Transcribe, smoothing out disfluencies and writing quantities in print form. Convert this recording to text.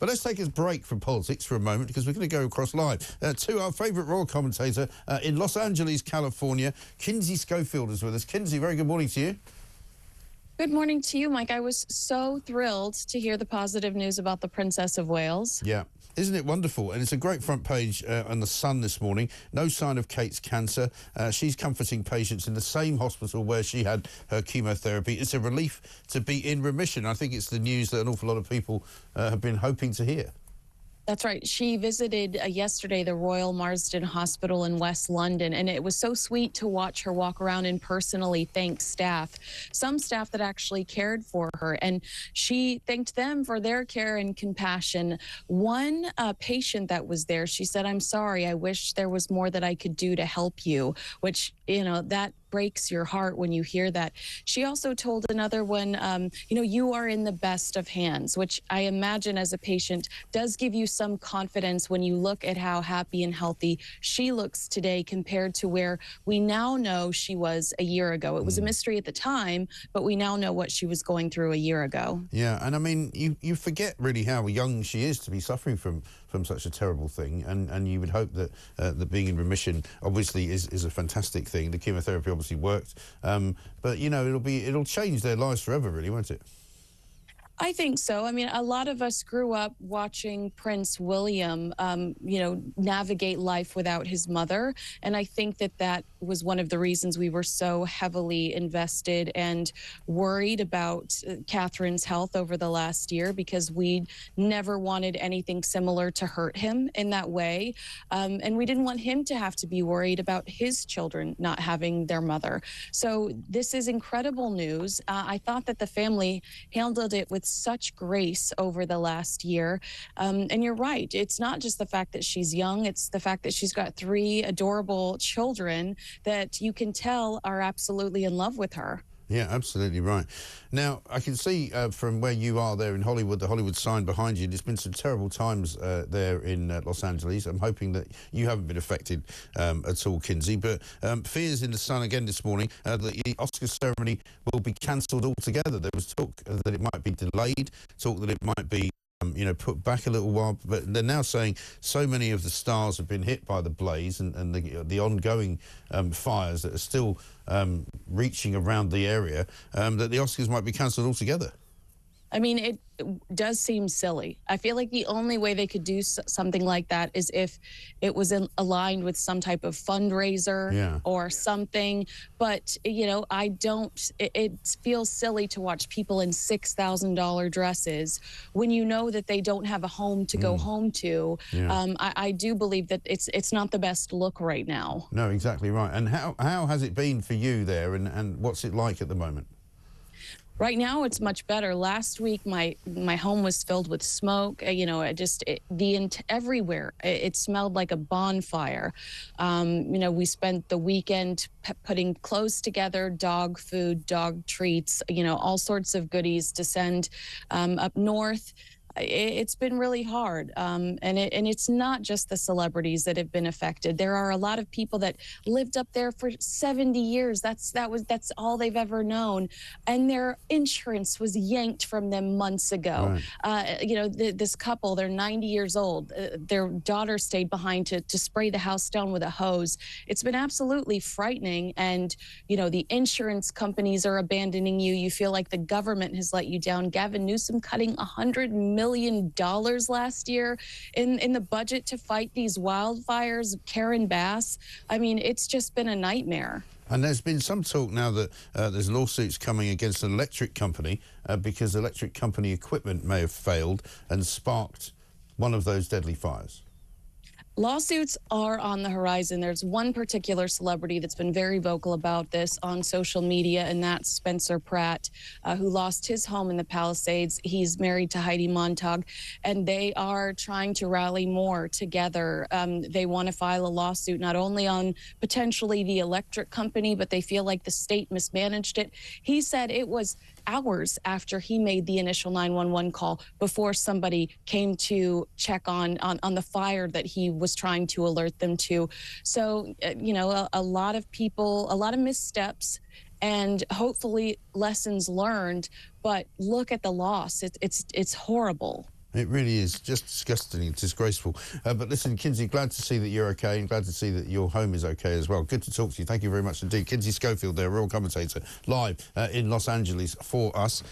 But let's take a break from politics for a moment because we're going to go across live to our favourite royal commentator in Los Angeles, California. Kinsey Schofield is with us. Kinsey, very good morning to you. Good morning to you, Mike. I was so thrilled to hear the positive news about the Princess of Wales. Yeah. Isn't it wonderful? And it's a great front page on The Sun this morning. No sign of Kate's cancer. She's comforting patients in the same hospital where she had her chemotherapy. It's a relief to be in remission. I think it's the news that an awful lot of people have been hoping to hear. That's right. She visited yesterday the Royal Marsden Hospital in West London, and it was so sweet to watch her walk around and personally thank staff, some staff that actually cared for her, and she thanked them for their care and compassion. One patient that was there, she said, "I'm sorry, I wish there was more that I could do to help you," which, you know, that breaks your heart when you hear that. She also told another one, you know, you are in the best of hands, which I imagine as a patient does give you some confidence when you look at how happy and healthy she looks today compared to where we now know she was a year ago. It was a mystery at the time, but we now know what she was going through a year ago. Yeah, and I mean, you forget really how young she is to be suffering from such a terrible thing, and you would hope that that being in remission obviously is a fantastic thing. The chemotherapy obviously worked, but you know, it'll change their lives forever, really, won't it? I think so. I mean, a lot of us grew up watching Prince William, you know, navigate life without his mother. And I think that that was one of the reasons we were so heavily invested and worried about Catherine's health over the last year, because we never wanted anything similar to hurt him in that way. And we didn't want him to have to be worried about his children not having their mother. So this is incredible news. I thought that the family handled it with such grace over the last year. And you're right. It's not just the fact that she's young. It's the fact that she's got 3 adorable children that you can tell are absolutely in love with her. Yeah, absolutely right. Now, I can see from where you are there in Hollywood, the Hollywood sign behind you, there's been some terrible times there in Los Angeles. I'm hoping that you haven't been affected at all, Kinsey. But fears in The Sun again this morning that the Oscar ceremony will be cancelled altogether. There was talk that it might be delayed, talk that it might be you know, put back a little while, but they're now saying so many of the stars have been hit by the blaze and the ongoing fires that are still reaching around the area that the Oscars might be cancelled altogether. I mean, it does seem silly. I feel like the only way they could do something like that is if it was aligned with some type of fundraiser or something. But, you know, it feels silly to watch people in $6,000 dresses when you know that they don't have a home to go home to. I do believe that it's not the best look right now. No, exactly right. And how has it been for you there, and what's it like at the moment? Right now, it's much better. Last week, my home was filled with smoke. You know, everywhere. It smelled like a bonfire. You know, we spent the weekend putting clothes together, dog food, dog treats, you know, all sorts of goodies to send up north. It's been really hard, and it's not just the celebrities that have been affected. There are a lot of people that lived up there for 70 years. That's all they've ever known, and their insurance was yanked from them months ago. Right. You know, this couple, they're 90 years old. Their daughter stayed behind to spray the house down with a hose. It's been absolutely frightening, and you know, the insurance companies are abandoning you. You feel like the government has let you down. Gavin Newsom cutting $100 million last year in the budget to fight these wildfires. Karen Bass. I mean, it's just been a nightmare. And there's been some talk now that there's lawsuits coming against an electric company because electric company equipment may have failed and sparked one of those deadly fires. Lawsuits are on the horizon. There's one particular celebrity that's been very vocal about this on social media, and that's Spencer Pratt, who lost his home in the Palisades. He's married to Heidi Montag, and they are trying to rally more together. They want to file a lawsuit not only on potentially the electric company, but they feel like the state mismanaged it. He said it was hours after he made the initial 911 call before somebody came to check on the fire that he was trying to alert them to. So, you know, a lot of people, a lot of missteps, and hopefully lessons learned, but look at the loss. It's horrible. It really is just disgusting and disgraceful. But listen, Kinsey, glad to see that you're okay and glad to see that your home is okay as well. Good to talk to you. Thank you very much indeed. Kinsey Schofield there, Royal Commentator, live in Los Angeles for us.